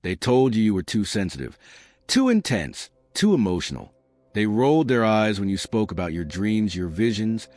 They told you were too sensitive, too intense, too emotional. They rolled their eyes when you spoke about your dreams, your visions,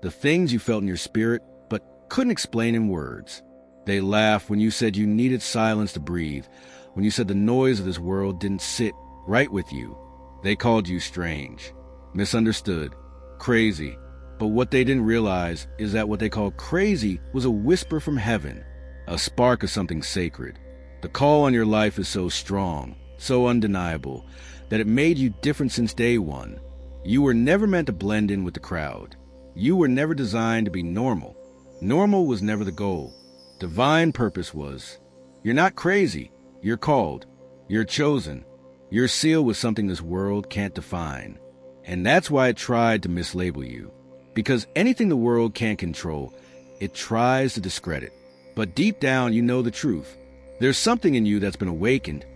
the things you felt in your spirit, but couldn't explain in words. They laughed when you said you needed silence to breathe, when you said the noise of this world didn't sit right with you. They called you strange, misunderstood, crazy. But what they didn't realize is that what they called crazy was a whisper from heaven, a spark of something sacred. The call on your life is so strong, so undeniable, that it made you different since day one. You were never meant to blend in with the crowd. You were never designed to be normal. Normal was never the goal. Divine purpose was. You're not crazy. You're called. You're chosen. You're sealed with something this world can't define. And that's why it tried to mislabel you. Because anything the world can't control, it tries to discredit. But deep down, you know the truth. There's something in you that's been awakened,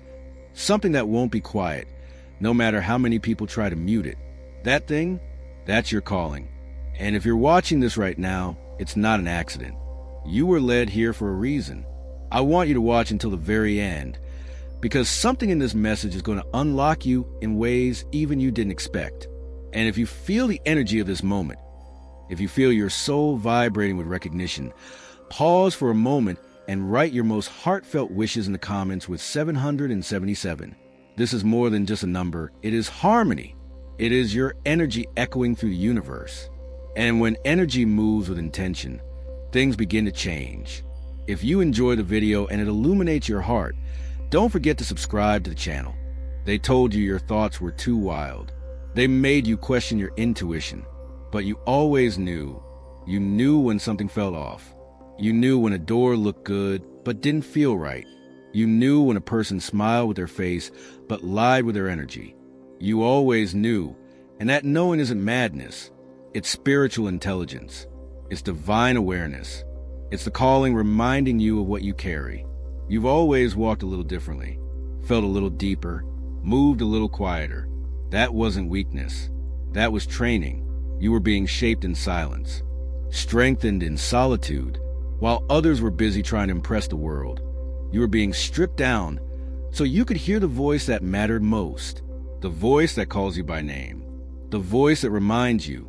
something that won't be quiet, no matter how many people try to mute it. That thing, that's your calling. And if you're watching this right now, it's not an accident. You were led here for a reason. I want you to watch until the very end, because something in this message is going to unlock you in ways even you didn't expect. And if you feel the energy of this moment, if you feel your soul vibrating with recognition, pause for a moment and write your most heartfelt wishes in the comments with 777. This is more than just a number. It is harmony. It is your energy echoing through the universe. And when energy moves with intention, things begin to change. If you enjoy the video and it illuminates your heart, don't forget to subscribe to the channel. They told you your thoughts were too wild. They made you question your intuition. But you always knew. You knew when something fell off. You knew when a door looked good but didn't feel right. You knew when a person smiled with their face but lied with their energy. You always knew, and that knowing isn't madness. It's spiritual intelligence. It's divine awareness. It's the calling reminding you of what you carry. You've always walked a little differently, felt a little deeper, moved a little quieter. That wasn't weakness. That was training. You were being shaped in silence, strengthened in solitude, while others were busy trying to impress the world. You were being stripped down so you could hear the voice that mattered most, the voice that calls you by name, the voice that reminds you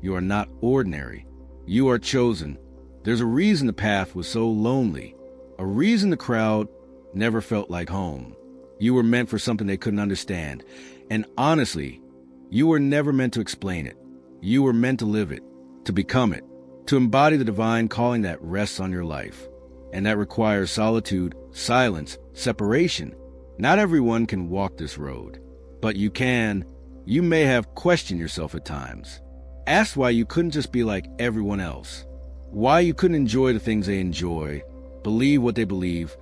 you are not ordinary. You are chosen. There's a reason the path was so lonely, a reason the crowd never felt like home. You were meant for something they couldn't understand, and honestly, you were never meant to explain it. You were meant to live it, to become it, to embody the divine calling that rests on your life. And that requires solitude, silence, separation. Not everyone can walk this road, but you can. You may have questioned yourself at times. Asked why you couldn't just be like everyone else. Why you couldn't enjoy the things they enjoy, believe what they believe,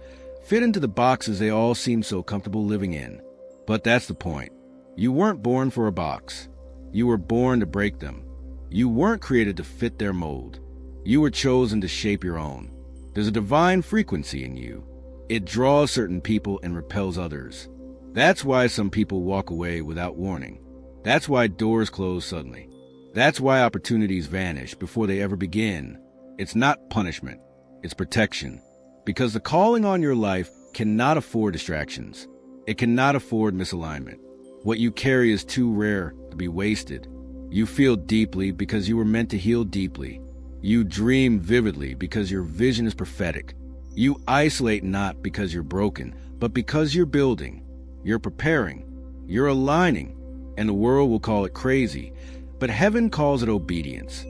fit into the boxes they all seem so comfortable living in. But that's the point. You weren't born for a box. You were born to break them. You weren't created to fit their mold. You were chosen to shape your own. There's a divine frequency in you. It draws certain people and repels others. That's why some people walk away without warning. That's why doors close suddenly. That's why opportunities vanish before they ever begin. It's not punishment. It's protection. Because the calling on your life cannot afford distractions. It cannot afford misalignment. What you carry is too rare to be wasted. You feel deeply because you were meant to heal deeply. You dream vividly because your vision is prophetic. You isolate not because you're broken, but because you're building. You're preparing. You're aligning. And the world will call it crazy, but heaven calls it obedience.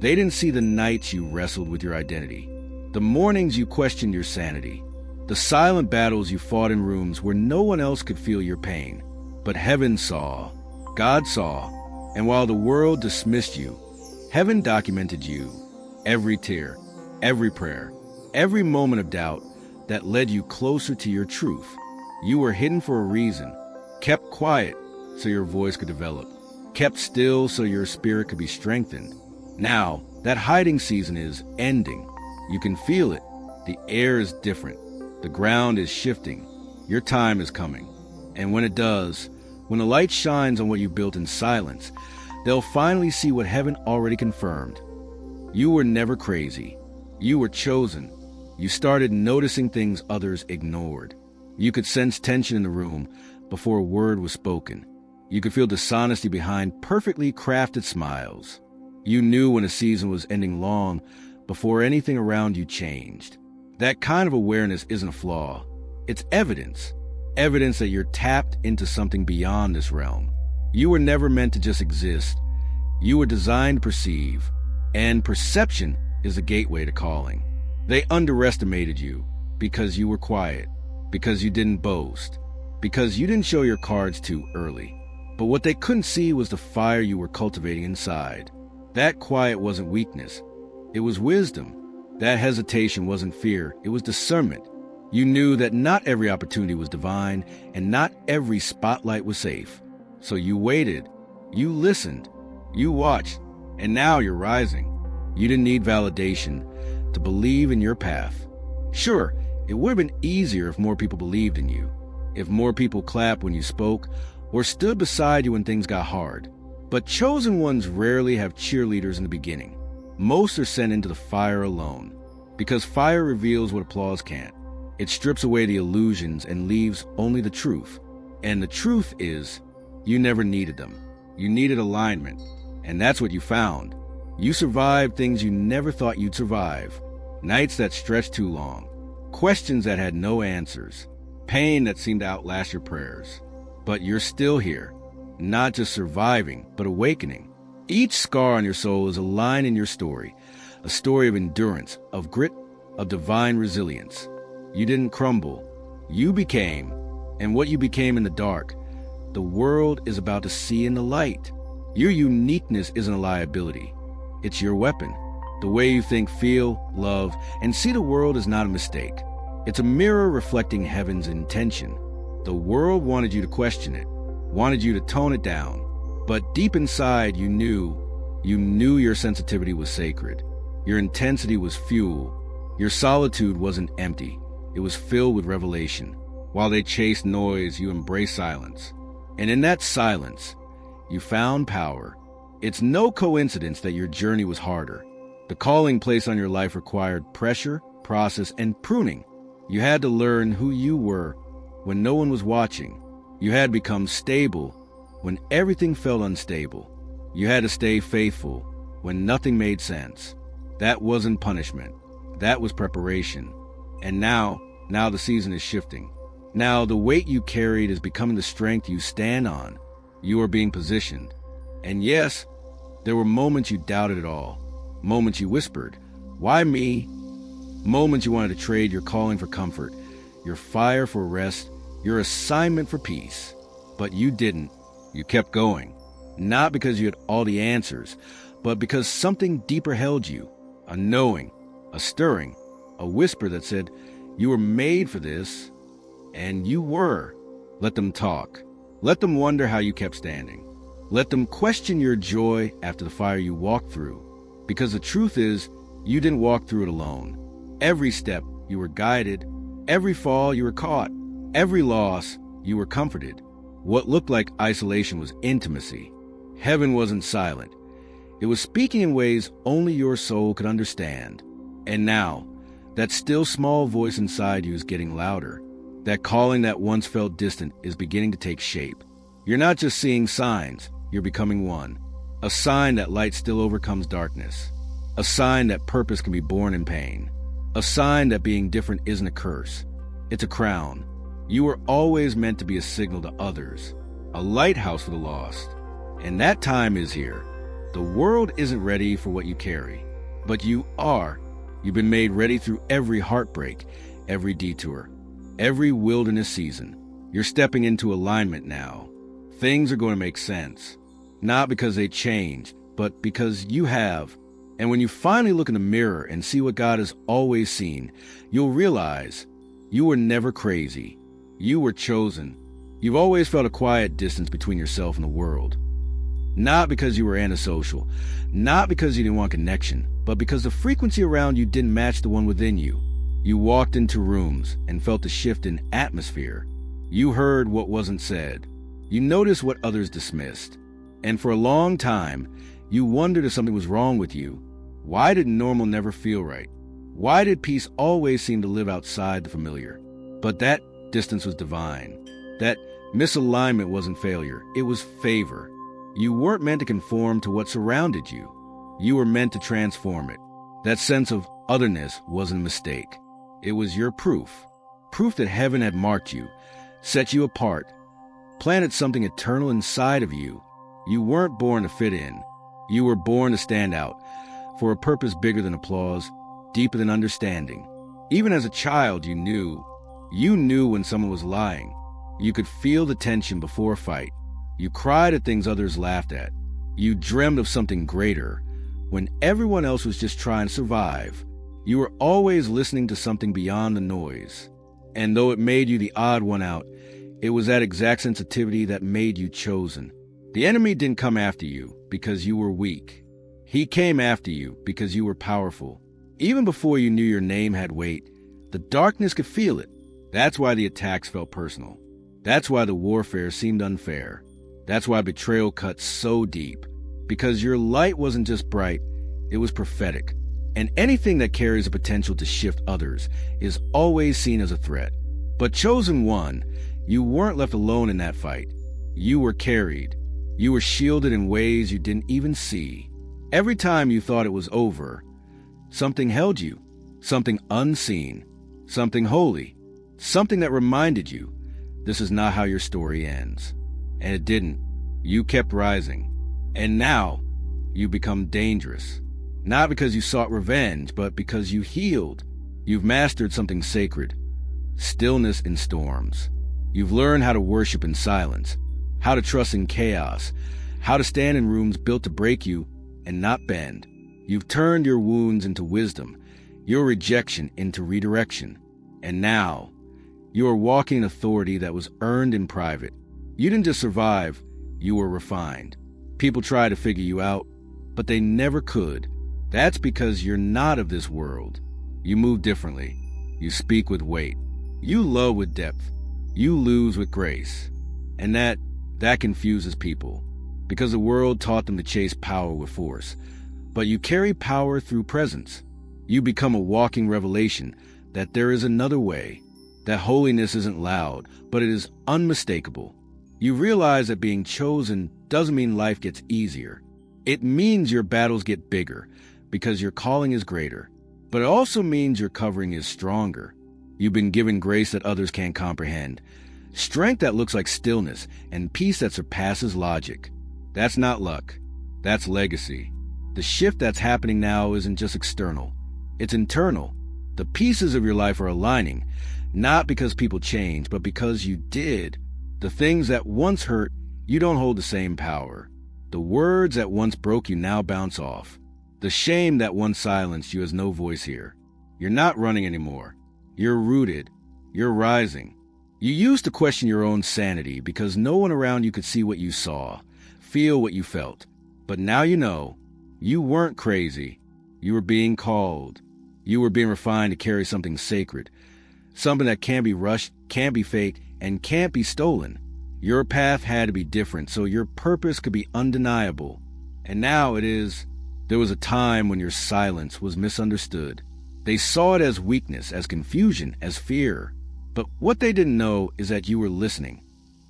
They didn't see the nights you wrestled with your identity, the mornings you questioned your sanity, the silent battles you fought in rooms where no one else could feel your pain. But heaven saw, God saw, and while the world dismissed you, heaven documented you. Every tear, every prayer, every moment of doubt that led you closer to your truth. You were hidden for a reason, kept quiet so your voice could develop, kept still so your spirit could be strengthened. Now, that hiding season is ending. You can feel it. The air is different. The ground is shifting. Your time is coming. And when it does, when the light shines on what you built in silence, they'll finally see what heaven already confirmed. You were never crazy. You were chosen. You started noticing things others ignored. You could sense tension in the room before a word was spoken. You could feel dishonesty behind perfectly crafted smiles. You knew when a season was ending long before anything around you changed. That kind of awareness isn't a flaw. It's evidence. Evidence that you're tapped into something beyond this realm. You were never meant to just exist. You were designed to perceive, and perception is the gateway to calling. They underestimated you because you were quiet, because you didn't boast, because you didn't show your cards too early. But what they couldn't see was the fire you were cultivating inside. That quiet wasn't weakness. It was wisdom. That hesitation wasn't fear. It was discernment. You knew that not every opportunity was divine and not every spotlight was safe. So you waited. You listened. You watched. And now you're rising. You didn't need validation to believe in your path. Sure, it would have been easier if more people believed in you, if more people clapped when you spoke or stood beside you when things got hard. But chosen ones rarely have cheerleaders in the beginning. Most are sent into the fire alone, because fire reveals what applause can't. It strips away the illusions and leaves only the truth. And the truth is, you never needed them. You needed alignment, and that's what you found. You survived things you never thought you'd survive. Nights that stretched too long, questions that had no answers, pain that seemed to outlast your prayers. But you're still here, not just surviving, but awakening. Each scar on your soul is a line in your story, a story of endurance, of grit, of divine resilience. You didn't crumble. You became, and what you became in the dark, the world is about to see in the light. Your uniqueness isn't a liability. It's your weapon. The way you think, feel, love, and see the world is not a mistake. It's a mirror reflecting heaven's intention. The world wanted you to question it, wanted you to tone it down. But deep inside, you knew your sensitivity was sacred. Your intensity was fuel. Your solitude wasn't empty. It was filled with revelation. While they chased noise, you embraced silence. And in that silence, you found power. It's no coincidence that your journey was harder. The calling placed on your life required pressure, process, and pruning. You had to learn who you were when no one was watching. You had to become stable when everything felt unstable. You had to stay faithful when nothing made sense. That wasn't punishment. That was preparation. And now the season is shifting. Now the weight you carried is becoming the strength you stand on. You are being positioned. And yes, there were moments you doubted it all. Moments you whispered, "Why me?" Moments you wanted to trade your calling for comfort, your fire for rest, your assignment for peace. But you didn't. You kept going. Not because you had all the answers, but because something deeper held you. A knowing, a stirring, a whisper that said, "You were made for this." And you were. Let them talk. Let them wonder how you kept standing. Let them question your joy after the fire you walked through. Because the truth is, you didn't walk through it alone. Every step, you were guided. Every fall, you were caught. Every loss, you were comforted. What looked like isolation was intimacy. Heaven wasn't silent. It was speaking in ways only your soul could understand. And now, that still small voice inside you is getting louder. That calling that once felt distant is beginning to take shape. You're not just seeing signs, you're becoming one. A sign that light still overcomes darkness. A sign that purpose can be born in pain. A sign that being different isn't a curse. It's a crown. You were always meant to be a signal to others, a lighthouse for the lost. And that time is here. The world isn't ready for what you carry, but you are. You've been made ready through every heartbreak, every detour, every wilderness season. You're stepping into alignment now. Things are going to make sense. Not because they changed, but because you have. And when you finally look in the mirror and see what God has always seen, you'll realize you were never crazy. You were chosen. You've always felt a quiet distance between yourself and the world. Not because you were antisocial, not because you didn't want connection, but because the frequency around you didn't match the one within you. You walked into rooms and felt the shift in atmosphere. You heard what wasn't said. You noticed what others dismissed. And for a long time, you wondered if something was wrong with you. Why did normal never feel right? Why did peace always seem to live outside the familiar? But that distance was divine. That misalignment wasn't failure, it was favor. You weren't meant to conform to what surrounded you. You were meant to transform it. That sense of otherness wasn't a mistake. It was your proof. Proof that heaven had marked you, set you apart, planted something eternal inside of you. You weren't born to fit in. You were born to stand out, for a purpose bigger than applause, deeper than understanding. Even as a child, you knew when someone was lying. You could feel the tension before a fight. You cried at things others laughed at. You dreamed of something greater when everyone else was just trying to survive. You were always listening to something beyond the noise. And though it made you the odd one out, it was that exact sensitivity that made you chosen. The enemy didn't come after you because you were weak. He came after you because you were powerful. Even before you knew your name had weight, the darkness could feel it. That's why the attacks felt personal. That's why the warfare seemed unfair. That's why betrayal cut so deep. Because your light wasn't just bright, it was prophetic. And anything that carries a potential to shift others is always seen as a threat. But chosen one, you weren't left alone in that fight. You were carried. You were shielded in ways you didn't even see. Every time you thought it was over, something held you, something unseen, something holy, something that reminded you, this is not how your story ends. And it didn't. You kept rising. And now, you become dangerous. Not because you sought revenge, but because you healed. You've mastered something sacred. Stillness in storms. You've learned how to worship in silence, how to trust in chaos, how to stand in rooms built to break you and not bend. You've turned your wounds into wisdom, your rejection into redirection. And now, you are walking in authority that was earned in private. You didn't just survive, you were refined. People try to figure you out, but they never could. That's because you're not of this world. You move differently. You speak with weight. You love with depth. You lose with grace. And that confuses people, because the world taught them to chase power with force. But you carry power through presence. You become a walking revelation that there is another way, that holiness isn't loud, but it is unmistakable. You realize that being chosen doesn't mean life gets easier. It means your battles get bigger, because your calling is greater. But it also means your covering is stronger. You've been given grace that others can't comprehend, strength that looks like stillness, and peace that surpasses logic. That's not luck. That's legacy. The shift that's happening now isn't just external. It's internal. The pieces of your life are aligning, not because people change, but because you did. The things that once hurt, you don't hold the same power. The words that once broke you now bounce off. The shame that once silenced you has no voice here. You're not running anymore. You're rooted. You're rising. You used to question your own sanity because no one around you could see what you saw, feel what you felt. But now you know. You weren't crazy. You were being called. You were being refined to carry something sacred. Something that can't be rushed, can't be faked, and can't be stolen. Your path had to be different so your purpose could be undeniable. And now it is. There was a time when your silence was misunderstood. They saw it as weakness, as confusion, as fear. But what they didn't know is that you were listening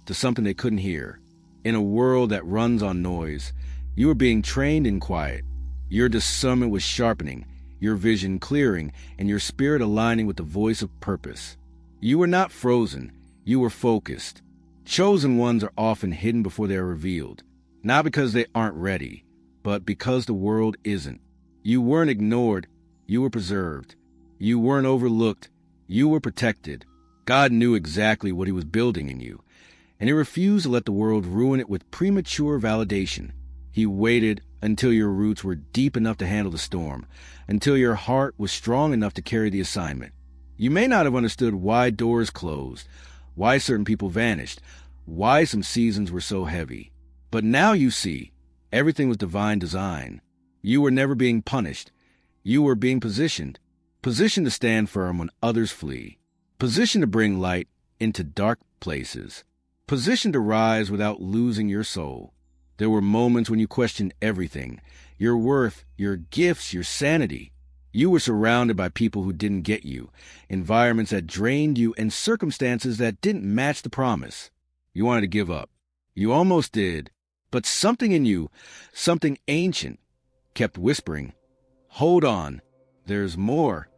to something they couldn't hear. In a world that runs on noise, you were being trained in quiet. Your discernment was sharpening, your vision clearing, and your spirit aligning with the voice of purpose. You were not frozen. You were focused. Chosen ones are often hidden before they are revealed, not because they aren't ready, but because the world isn't. You weren't ignored. You were preserved. You weren't overlooked. You were protected. God knew exactly what he was building in you, and he refused to let the world ruin it with premature validation. He waited until your roots were deep enough to handle the storm, until your heart was strong enough to carry the assignment. You may not have understood why doors closed, why certain people vanished, why some seasons were so heavy. But now you see, everything was divine design. You were never being punished. You were being positioned to stand firm when others flee, positioned to bring light into dark places, positioned to rise without losing your soul. There were moments when you questioned everything, your worth, your gifts, your sanity. You were surrounded by people who didn't get you, environments that drained you, and circumstances that didn't match the promise. You wanted to give up. You almost did, but something in you, something ancient, kept whispering, "Hold on, there's more."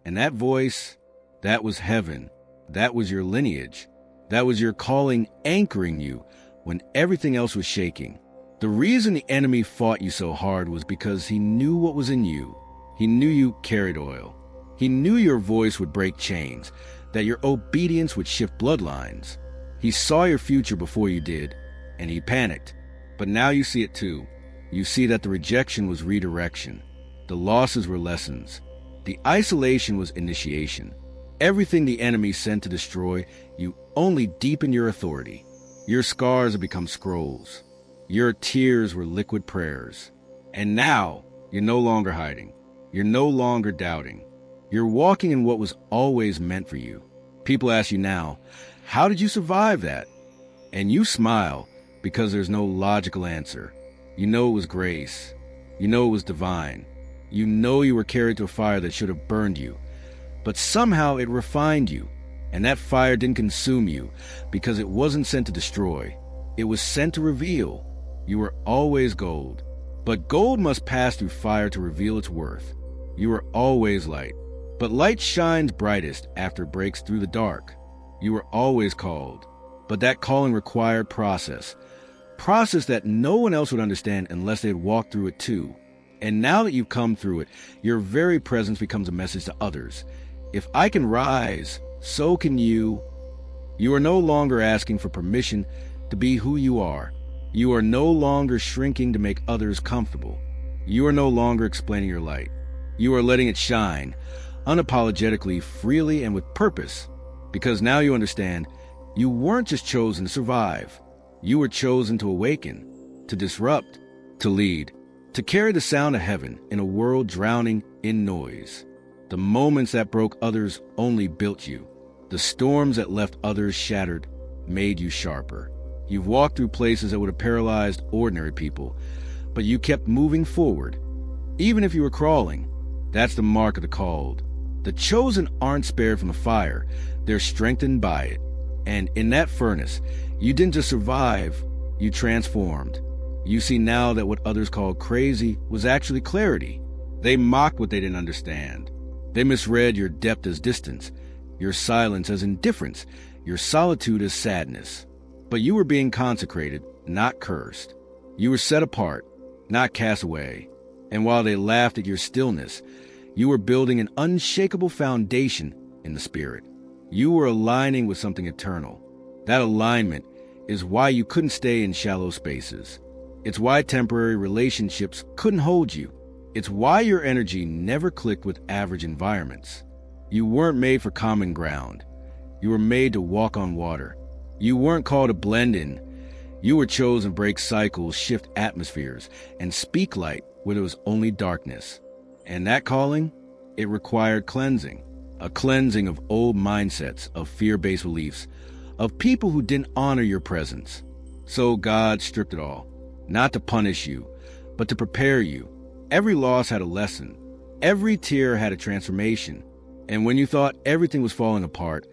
And that voice, that was heaven. That was your lineage. That was your calling anchoring you when everything else was shaking. The reason the enemy fought you so hard was because he knew what was in you. He knew you carried oil. He knew your voice would break chains, that your obedience would shift bloodlines. He saw your future before you did, and he panicked. But now you see it too. You see that the rejection was redirection. The losses were lessons. The isolation was initiation. Everything the enemy sent to destroy, you only deepen your authority. Your scars have become scrolls. Your tears were liquid prayers. And now, you're no longer hiding. You're no longer doubting. You're walking in what was always meant for you. People ask you now, how did you survive that? And you smile because there's no logical answer. You know it was grace. You know it was divine. You know you were carried to a fire that should have burned you. But somehow it refined you. And that fire didn't consume you because it wasn't sent to destroy. It was sent to reveal. You were always gold. But gold must pass through fire to reveal its worth. You were always light. But light shines brightest after it breaks through the dark. You were always called. But that calling required process. Process that no one else would understand unless they had walked through it too. And now that you've come through it, your very presence becomes a message to others. If I can rise, so can you. You are no longer asking for permission to be who you are. You are no longer shrinking to make others comfortable. You are no longer explaining your light. You are letting it shine, unapologetically, freely, and with purpose. Because now you understand, you weren't just chosen to survive. You were chosen to awaken, to disrupt, to lead, to carry the sound of heaven in a world drowning in noise. The moments that broke others only built you. The storms that left others shattered made you sharper. You've walked through places that would have paralyzed ordinary people, but you kept moving forward. Even if you were crawling, that's the mark of the called. The chosen aren't spared from the fire, they're strengthened by it. And in that furnace, you didn't just survive, you transformed. You see now that what others called crazy was actually clarity. They mocked what they didn't understand. They misread your depth as distance, your silence as indifference, your solitude as sadness. But you were being consecrated, not cursed. You were set apart, not cast away. And while they laughed at your stillness, you were building an unshakable foundation in the Spirit. You were aligning with something eternal. That alignment is why you couldn't stay in shallow spaces. It's why temporary relationships couldn't hold you. It's why your energy never clicked with average environments. You weren't made for common ground. You were made to walk on water. You weren't called to blend in. You were chosen to break cycles, shift atmospheres, and speak light where there was only darkness. And that calling, it required cleansing. A cleansing of old mindsets, of fear-based beliefs, of people who didn't honor your presence. So God stripped it all, not to punish you, but to prepare you. Every loss had a lesson. Every tear had a transformation. And when you thought everything was falling apart,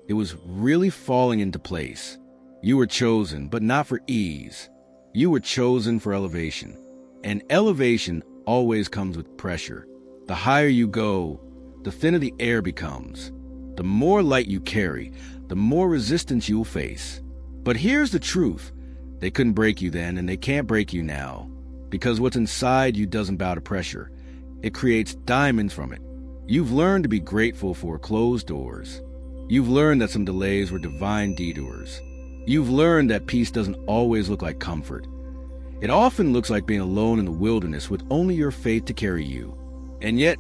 it was really falling into place. You were chosen, but not for ease. You were chosen for elevation. And elevation always comes with pressure. The higher you go, the thinner the air becomes. The more light you carry, the more resistance you'll face. But here's the truth. They couldn't break you then, and they can't break you now. Because what's inside you doesn't bow to pressure. It creates diamonds from it. You've learned to be grateful for closed doors. You've learned that some delays were divine detours. You've learned that peace doesn't always look like comfort. It often looks like being alone in the wilderness with only your faith to carry you. And yet,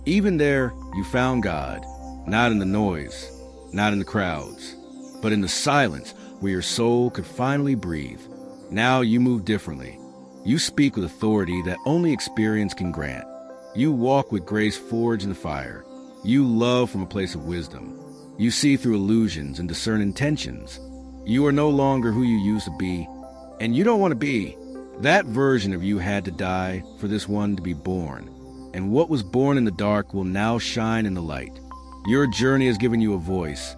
even there, you found God, not in the noise, not in the crowds, but in the silence where your soul could finally breathe. Now you move differently. You speak with authority that only experience can grant. You walk with grace forged in the fire. You love from a place of wisdom. You see through illusions and discern intentions. You are no longer who you used to be, and you don't want to be. That version of you had to die for this one to be born. and what was born in the dark will now shine in the light. Your journey has given you a voice,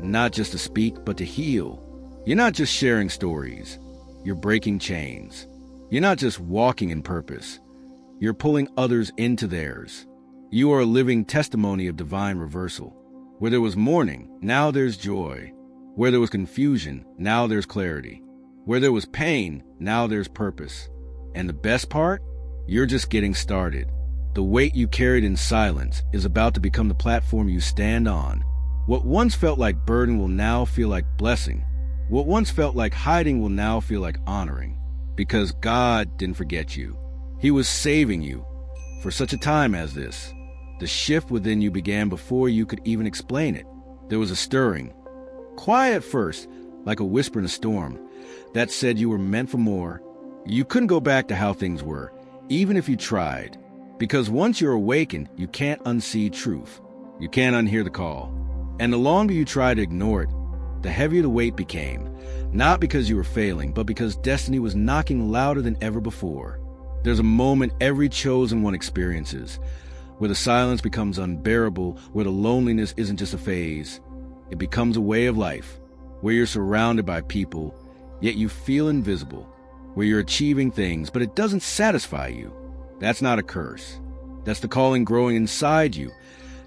not just to speak, but to heal. You're not just sharing stories, you're breaking chains. You're not just walking in purpose, you're pulling others into theirs. You are a living testimony of divine reversal. Where there was mourning, now there's joy. Where there was confusion, now there's clarity. Where there was pain, now there's purpose. And the best part? You're just getting started. The weight you carried in silence is about to become the platform you stand on. What once felt like burden will now feel like blessing. What once felt like hiding will now feel like honoring. Because God didn't forget you. He was saving you for such a time as this. The shift within you began before you could even explain it. There was a stirring, quiet at first, like a whisper in a storm, that said you were meant for more. You couldn't go back to how things were, even if you tried. Because once you're awakened, you can't unsee truth. You can't unhear the call. And the longer you try to ignore it, the heavier the weight became. Not because you were failing, but because destiny was knocking louder than ever before. There's a moment every chosen one experiences, where the silence becomes unbearable, where the loneliness isn't just a phase. It becomes a way of life, where you're surrounded by people, yet you feel invisible, where you're achieving things, but it doesn't satisfy you. That's not a curse. That's the calling growing inside you,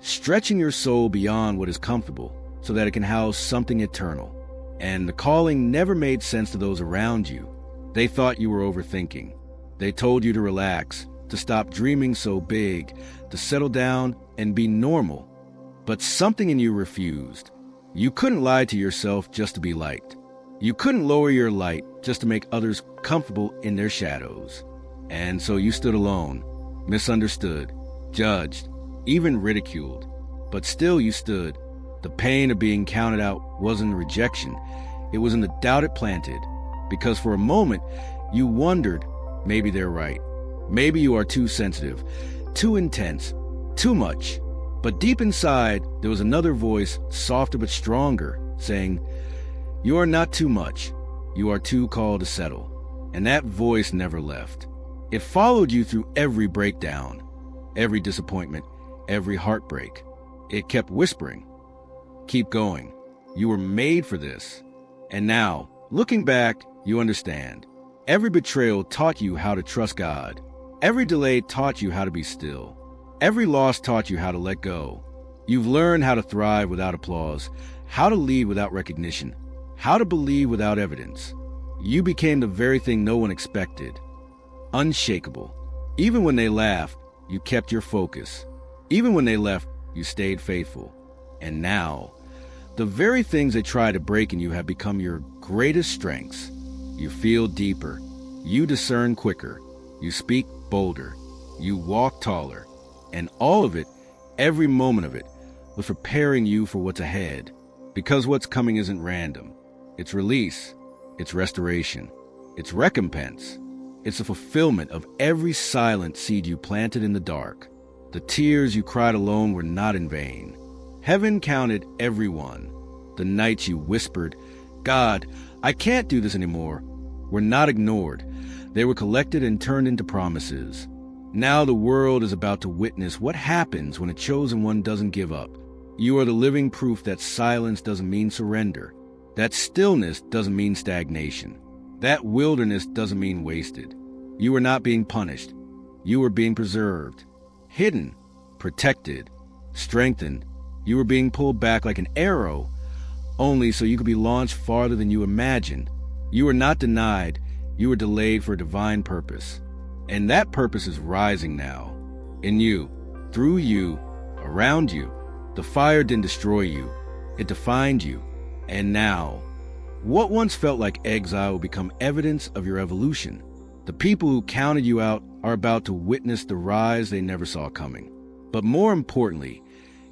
stretching your soul beyond what is comfortable so that it can house something eternal. And the calling never made sense to those around you. They thought you were overthinking. They told you to relax, to stop dreaming so big, to settle down and be normal. But something in you refused. You couldn't lie to yourself just to be liked. You couldn't lower your light just to make others comfortable in their shadows. And so you stood alone, misunderstood, judged, even ridiculed. But still you stood. The pain of being counted out wasn't rejection. It was in the doubt it planted. Because for a moment, you wondered, maybe they're right. Maybe you are too sensitive, too intense, too much. But deep inside, there was another voice, softer but stronger, saying, "You are not too much. You are too called to settle." And that voice never left. It followed you through every breakdown, every disappointment, every heartbreak. It kept whispering, "Keep going. You were made for this." And now, looking back, you understand. Every betrayal taught you how to trust God. Every delay taught you how to be still. Every loss taught you how to let go. You've learned how to thrive without applause, how to lead without recognition, how to believe without evidence. You became the very thing no one expected. Unshakable. Even when they laughed, you kept your focus. Even when they left, you stayed faithful. And now, the very things they tried to break in you have become your greatest strengths. You feel deeper. You discern quicker. You speak bolder. You walk taller. And all of it, every moment of it, was preparing you for what's ahead. Because what's coming isn't random. It's release. It's restoration. It's recompense. It's a fulfillment of every silent seed you planted in the dark. The tears you cried alone were not in vain. Heaven counted every one. The nights you whispered, "God, I can't do this anymore," were not ignored. They were collected and turned into promises. Now the world is about to witness what happens when a chosen one doesn't give up. You are the living proof that silence doesn't mean surrender, that stillness doesn't mean stagnation, that wilderness doesn't mean wasted. You are not being punished. You are being preserved, hidden, protected, strengthened. You are being pulled back like an arrow, only so you could be launched farther than you imagined. You are not denied. You are delayed for a divine purpose. And that purpose is rising now. In you, through you, around you. The fire didn't destroy you. It defined you. And now, what once felt like exile will become evidence of your evolution. The people who counted you out are about to witness the rise they never saw coming. But more importantly,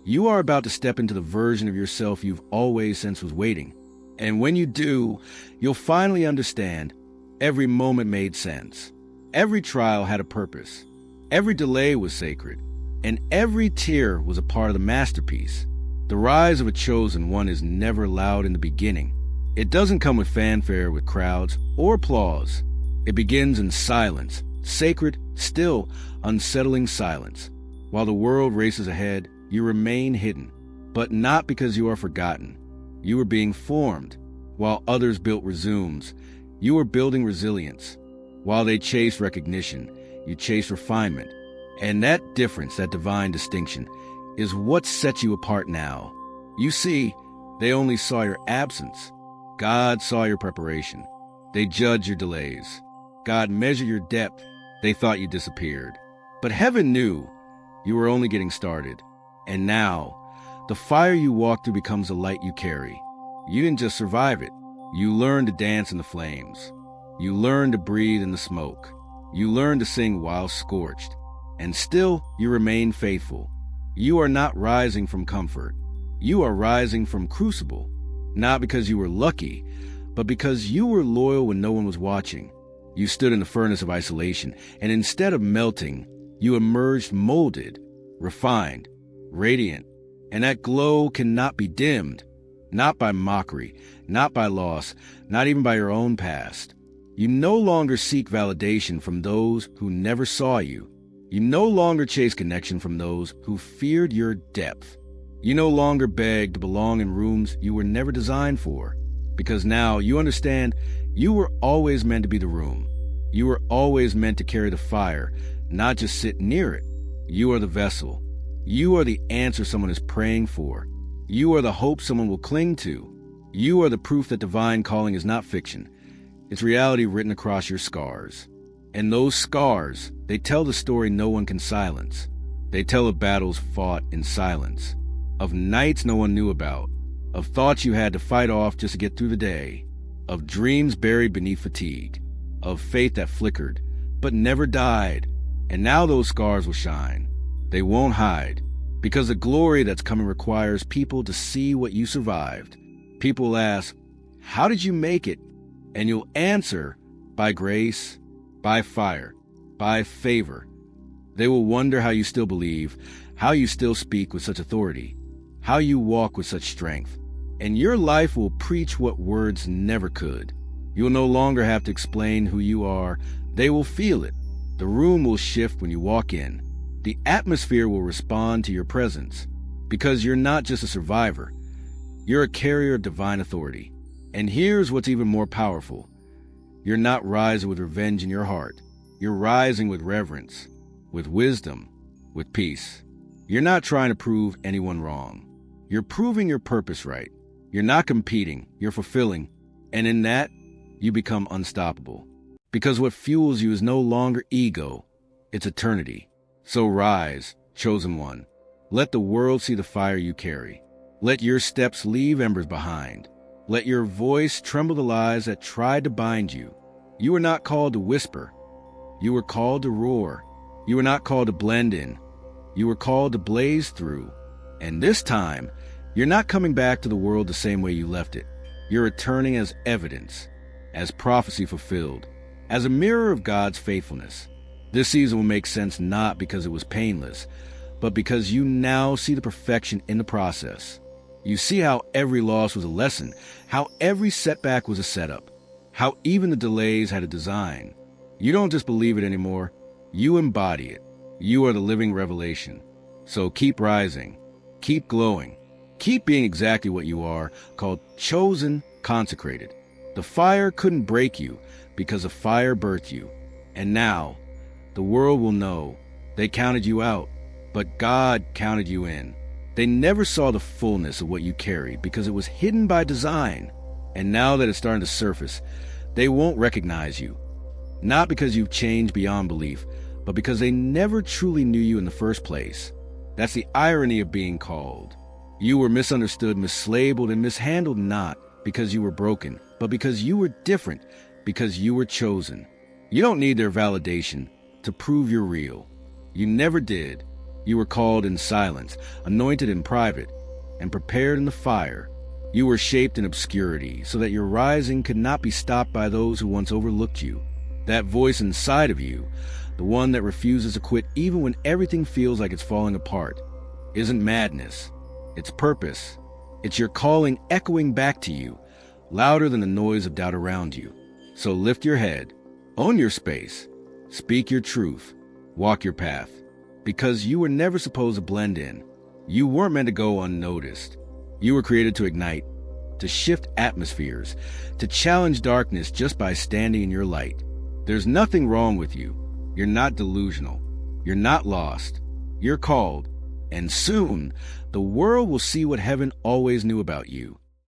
you are about to step into the version of yourself you've always sensed was waiting. And when you do, you'll finally understand every moment made sense. Every trial had a purpose. Every delay was sacred. And every tear was a part of the masterpiece. The rise of a chosen one is never loud in the beginning. It doesn't come with fanfare, with crowds, or applause. It begins in silence, sacred, still, unsettling silence. While the world races ahead, you remain hidden, but not because you are forgotten. You are being formed. While others built resumes, you are building resilience. While they chase recognition, you chase refinement. And that difference, that divine distinction, is what sets you apart now. You see, they only saw your absence. God saw your preparation. They judged your delays. God measured your depth. They thought you disappeared. But heaven knew you were only getting started. And now, the fire you walk through becomes the light you carry. You didn't just survive it. You learned to dance in the flames. You learned to breathe in the smoke. You learned to sing while scorched. And still, you remain faithful. You are not rising from comfort. You are rising from crucible. Not because you were lucky, but because you were loyal when no one was watching. You stood in the furnace of isolation, and instead of melting, you emerged molded, refined, radiant. And that glow cannot be dimmed, not by mockery, not by loss, not even by your own past. You no longer seek validation from those who never saw you. You no longer chase connection from those who feared your depth. You no longer beg to belong in rooms you were never designed for, because now you understand you were always meant to be the room. You were always meant to carry the fire, not just sit near it. You are the vessel. You are the answer someone is praying for. You are the hope someone will cling to. You are the proof that divine calling is not fiction. It's reality written across your scars. And those scars, they tell the story no one can silence. They tell of battles fought in silence, of nights no one knew about, of thoughts you had to fight off just to get through the day, of dreams buried beneath fatigue, of faith that flickered, but never died. And now those scars will shine. They won't hide, because the glory that's coming requires people to see what you survived. People will ask, how did you make it? And you'll answer, by grace, by fire, by favor. They will wonder how you still believe, how you still speak with such authority, how you walk with such strength. And your life will preach what words never could. You'll no longer have to explain who you are. They will feel it. The room will shift when you walk in. The atmosphere will respond to your presence, because you're not just a survivor. You're a carrier of divine authority. And here's what's even more powerful. You're not rising with revenge in your heart. You're rising with reverence, with wisdom, with peace. You're not trying to prove anyone wrong. You're proving your purpose right. You're not competing, you're fulfilling. And in that, you become unstoppable. Because what fuels you is no longer ego, it's eternity. So rise, chosen one. Let the world see the fire you carry. Let your steps leave embers behind. Let your voice tremble the lies that tried to bind you. You were not called to whisper. You were called to roar. You were not called to blend in. You were called to blaze through. And this time, you're not coming back to the world the same way you left it. You're returning as evidence, as prophecy fulfilled, as a mirror of God's faithfulness. This season will make sense not because it was painless, but because you now see the perfection in the process. You see how every loss was a lesson, how every setback was a setup, how even the delays had a design. You don't just believe it anymore, you embody it. You are the living revelation. So keep rising, keep glowing, keep being exactly what you are, called chosen, consecrated. The fire couldn't break you because the fire birthed you. And now, the world will know they counted you out, but God counted you in. They never saw the fullness of what you carry because it was hidden by design. And now that it's starting to surface, they won't recognize you. Not because you've changed beyond belief, but because they never truly knew you in the first place. That's the irony of being called. You were misunderstood, mislabeled, and mishandled not because you were broken, but because you were different, because you were chosen. You don't need their validation to prove you're real. You never did. You were called in silence, anointed in private, and prepared in the fire. You were shaped in obscurity so that your rising could not be stopped by those who once overlooked you. That voice inside of you, the one that refuses to quit even when everything feels like it's falling apart, isn't madness. It's purpose. It's your calling echoing back to you, louder than the noise of doubt around you. So lift your head, own your space, speak your truth, walk your path. because you were never supposed to blend in. You weren't meant to go unnoticed. You were created to ignite, to shift atmospheres, to challenge darkness just by standing in your light. There's nothing wrong with you. You're not delusional. You're not lost. You're called. And soon, the world will see what heaven always knew about you.